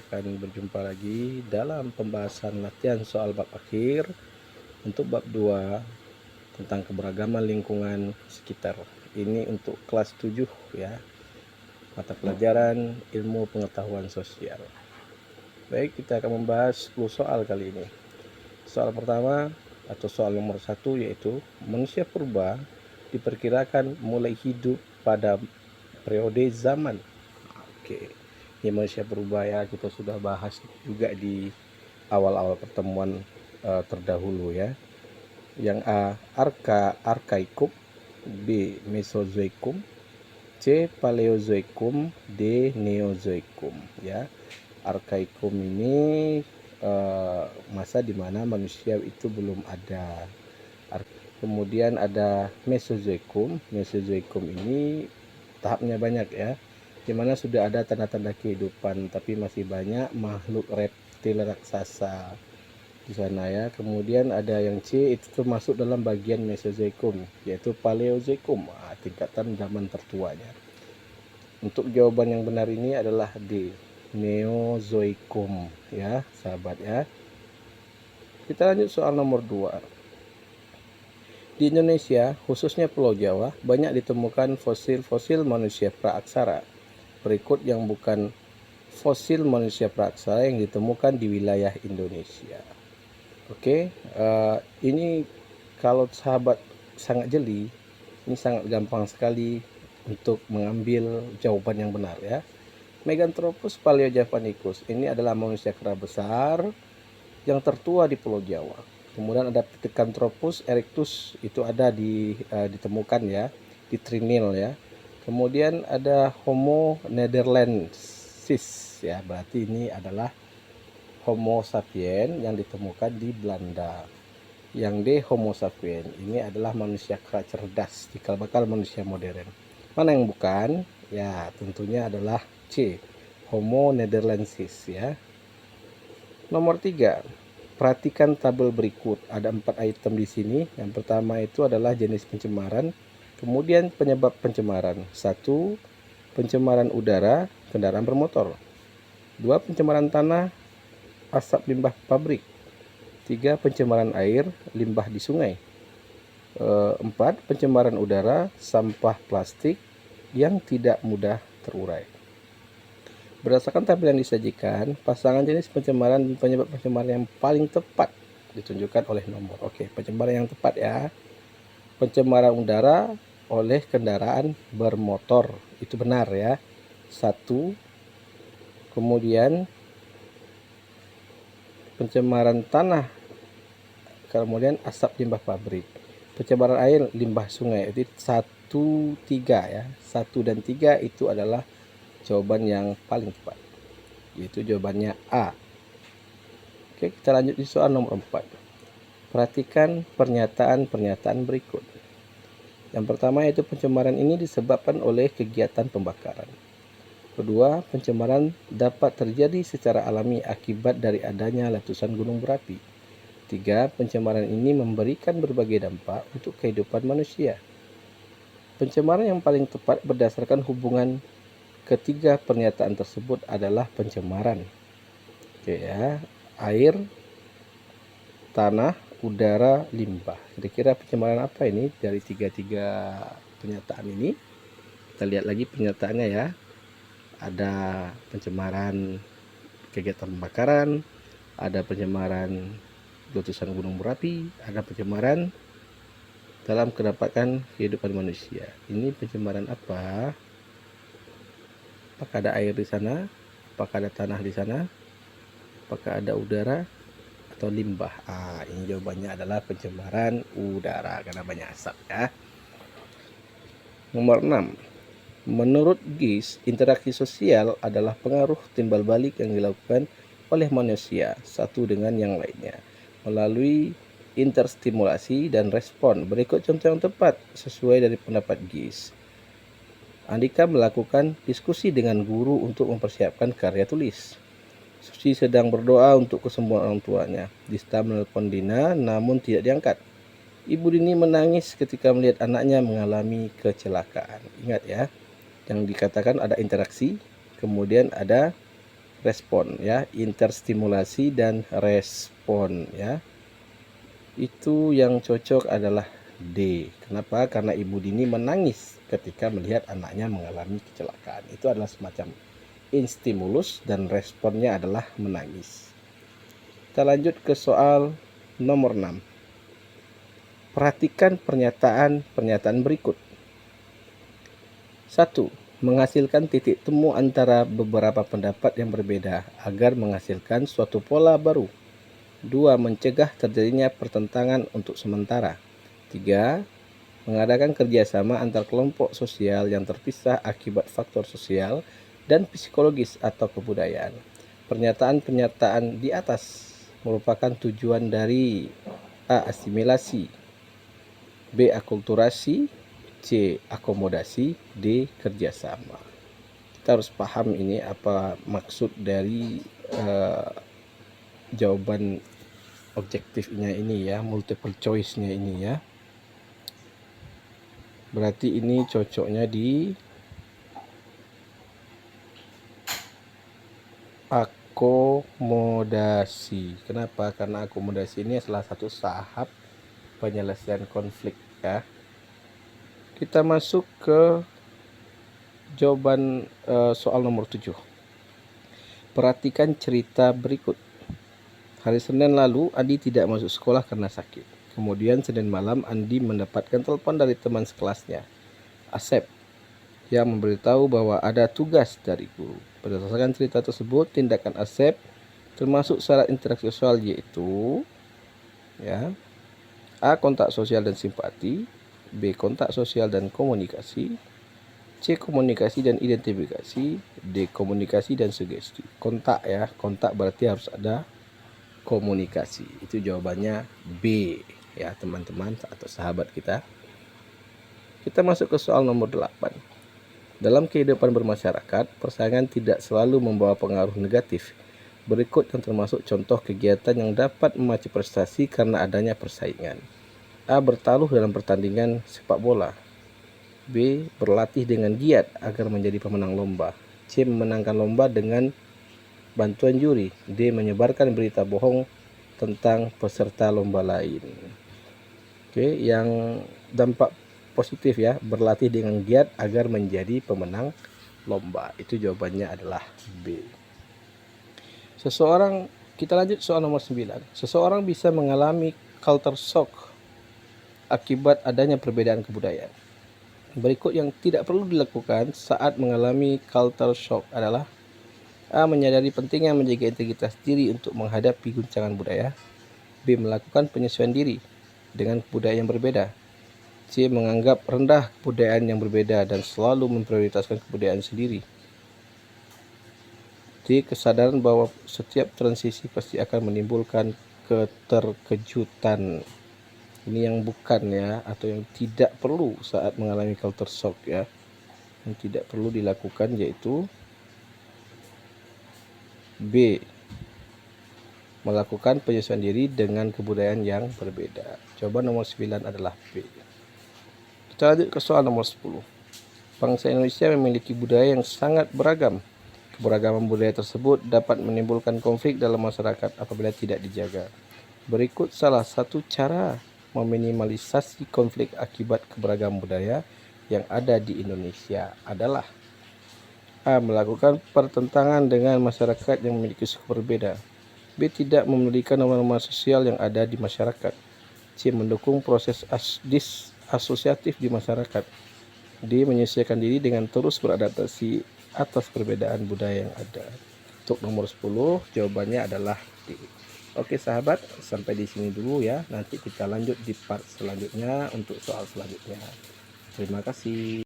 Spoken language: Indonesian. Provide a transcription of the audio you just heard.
akan berjumpa lagi dalam pembahasan latihan soal bab akhir untuk bab 2 tentang keberagaman lingkungan sekitar. Ini untuk kelas 7 ya, mata pelajaran ilmu pengetahuan sosial. Baik, kita akan membahas 10 soal kali ini. Soal pertama atau soal nomor 1 yaitu manusia purba diperkirakan mulai hidup pada periode zaman. Oke, ini manusia purba ya, kita sudah bahas juga di awal-awal pertemuan terdahulu ya. Yang A, Arkaikum, B, Mesozoikum, C, Paleozoikum, D, Neozoikum ya. Arkaikum ini masa dimana manusia itu belum ada. Kemudian ada Mesozoikum. Mesozoikum ini tahapnya banyak ya, dimana sudah ada tanda-tanda kehidupan, tapi masih banyak makhluk reptil raksasa di sana ya. Kemudian ada yang C, itu termasuk dalam bagian Mesozoikum, yaitu Paleozoikum, tingkatan zaman tertuanya. Untuk jawaban yang benar ini adalah D, Neozoikum ya sahabat ya. Kita lanjut soal nomor 2. Di Indonesia, khususnya Pulau Jawa, banyak ditemukan fosil-fosil manusia praaksara. Berikut yang bukan fosil manusia praaksara yang ditemukan di wilayah Indonesia. Oke, ini kalau sahabat sangat jeli, ini sangat gampang sekali untuk mengambil jawaban yang benar ya. Meganthropus paleojavanicus ini adalah manusia kera besar yang tertua di Pulau Jawa. Kemudian ada Pithecanthropus erectus, itu ada ditemukan ya di Trinil ya. Kemudian ada Homo nederlandsis ya, berarti ini adalah Homo sapien yang ditemukan di Belanda. Yang D, Homo sapien ini adalah manusia kera cerdas, cikal bakal manusia modern. Mana yang bukan? Ya, tentunya adalah C, Homo nederlandsis ya. Nomor 3. Perhatikan tabel berikut. Ada 4 item di sini. Yang pertama itu adalah jenis pencemaran, kemudian penyebab pencemaran. 1. Pencemaran udara, kendaraan bermotor. 2. Pencemaran tanah, asap limbah pabrik. 3. Pencemaran air, limbah di sungai. 4. Pencemaran udara, sampah plastik yang tidak mudah terurai. Berdasarkan tabel yang disajikan, pasangan jenis pencemaran dan penyebab pencemaran yang paling tepat ditunjukkan oleh nomor. Oke, pencemaran yang tepat ya. Pencemaran udara oleh kendaraan bermotor, itu benar ya. 1. Kemudian pencemaran tanah, kemudian asap limbah pabrik. Pencemaran air, limbah sungai. Itu 1, 3 ya. 1 dan 3 itu adalah jawaban yang paling tepat, yaitu jawabannya A. Oke, kita lanjut di soal nomor 4. Perhatikan pernyataan-pernyataan berikut. Yang pertama yaitu pencemaran ini disebabkan oleh kegiatan pembakaran. Kedua, pencemaran dapat terjadi secara alami akibat dari adanya letusan gunung berapi. 3. Pencemaran ini memberikan berbagai dampak untuk kehidupan manusia. Pencemaran yang paling tepat berdasarkan hubungan ketiga pernyataan tersebut adalah pencemaran. Oke ya, air, tanah, udara, limbah. Kira-kira pencemaran apa ini dari tiga pernyataan ini? Kita lihat lagi pernyataannya ya. Ada pencemaran kegiatan pembakaran, ada pencemaran letusan gunung berapi, ada pencemaran dalam kedapatan kehidupan manusia. Ini pencemaran apa? Apakah ada air di sana? Apakah ada tanah di sana? Apakah ada udara atau limbah? Ini jawabannya adalah pencemaran udara karena banyak asap ya. Nomor 6. Menurut Gies, interaksi sosial adalah pengaruh timbal balik yang dilakukan oleh manusia satu dengan yang lainnya melalui interstimulasi dan respon. Berikut contoh yang tepat sesuai dari pendapat Gies. Andika melakukan diskusi dengan guru untuk mempersiapkan karya tulis. Susi sedang berdoa untuk kesembuhan orang tuanya. Dista menelpon Dina namun tidak diangkat. Ibu Dini menangis ketika melihat anaknya mengalami kecelakaan. Ingat ya, yang dikatakan ada interaksi, kemudian ada respon ya, interstimulasi dan respon ya. Itu yang cocok adalah D. Kenapa? Karena ibu Dini menangis ketika melihat anaknya mengalami kecelakaan. Itu adalah semacam instimulus dan responnya adalah menangis. Kita lanjut ke soal nomor 6. Perhatikan pernyataan berikut. 1. Menghasilkan titik temu antara beberapa pendapat yang berbeda agar menghasilkan suatu pola baru. 2. Mencegah terjadinya pertentangan untuk sementara. 3. Mengadakan kerjasama antar kelompok sosial yang terpisah akibat faktor sosial dan psikologis atau kebudayaan. Pernyataan-pernyataan di atas merupakan tujuan dari A. Asimilasi, B. Akulturasi, C. Akomodasi, D. Kerjasama. Kita harus paham ini apa maksud dari jawaban objektifnya ini ya, multiple choice-nya ini ya. Berarti ini cocoknya di akomodasi. Kenapa? Karena akomodasi ini salah satu tahap penyelesaian konflik ya. Kita masuk ke jawaban soal nomor 7. Perhatikan cerita berikut. Hari Senin lalu Andi tidak masuk sekolah karena sakit. Kemudian Senin malam Andi mendapatkan telepon dari teman sekelasnya, Asep, yang memberitahu bahwa ada tugas dari guru. Berdasarkan cerita tersebut, tindakan Asep termasuk syarat interaksi sosial yaitu ya, A. Kontak sosial dan simpati, B. Kontak sosial dan komunikasi, C. Komunikasi dan identifikasi, D. Komunikasi dan sugesti. Kontak ya, kontak berarti harus ada komunikasi. Itu jawabannya B ya teman-teman atau sahabat kita. Kita masuk ke soal nomor 8. Dalam kehidupan bermasyarakat, persaingan tidak selalu membawa pengaruh negatif. Berikut yang termasuk contoh kegiatan yang dapat memacu prestasi karena adanya persaingan. A. Bertaruh dalam pertandingan sepak bola. B. Berlatih dengan giat agar menjadi pemenang lomba. C. Memenangkan lomba dengan bantuan juri. D. Menyebarkan berita bohong tentang peserta lomba lain. Oke, yang dampak positif ya, berlatih dengan giat agar menjadi pemenang lomba. Itu jawabannya adalah B. Kita lanjut soal nomor 9. Seseorang bisa mengalami culture shock akibat adanya perbedaan kebudayaan. Berikut yang tidak perlu dilakukan saat mengalami culture shock adalah A. Menyadari pentingnya menjaga integritas diri untuk menghadapi guncangan budaya. B. Melakukan penyesuaian diri dengan kebudayaan yang berbeda. C. Menganggap rendah kebudayaan yang berbeda dan selalu memprioritaskan kebudayaan sendiri. D. Kesadaran bahwa setiap transisi pasti akan menimbulkan keterkejutan. Ini yang bukan ya, atau yang tidak perlu saat mengalami culture shock ya. Yang tidak perlu dilakukan yaitu B. Melakukan penyesuaian diri dengan kebudayaan yang berbeda. Jawaban nomor 9 adalah B. Kita lanjut ke soal nomor 10. Bangsa Indonesia memiliki budaya yang sangat beragam. Keberagaman budaya tersebut dapat menimbulkan konflik dalam masyarakat apabila tidak dijaga. Berikut salah satu cara meminimalisasi konflik akibat keberagaman budaya yang ada di Indonesia adalah A. Melakukan pertentangan dengan masyarakat yang memiliki suku berbeda. B. Tidak memedulikan norma-norma sosial yang ada di masyarakat. C. Mendukung proses disasosiatif di masyarakat. D. Menyesuaikan diri dengan terus beradaptasi atas perbedaan budaya yang ada. Untuk nomor 10 jawabannya adalah D. Oke sahabat, sampai di sini dulu ya. Nanti kita lanjut di part selanjutnya untuk soal selanjutnya. Terima kasih.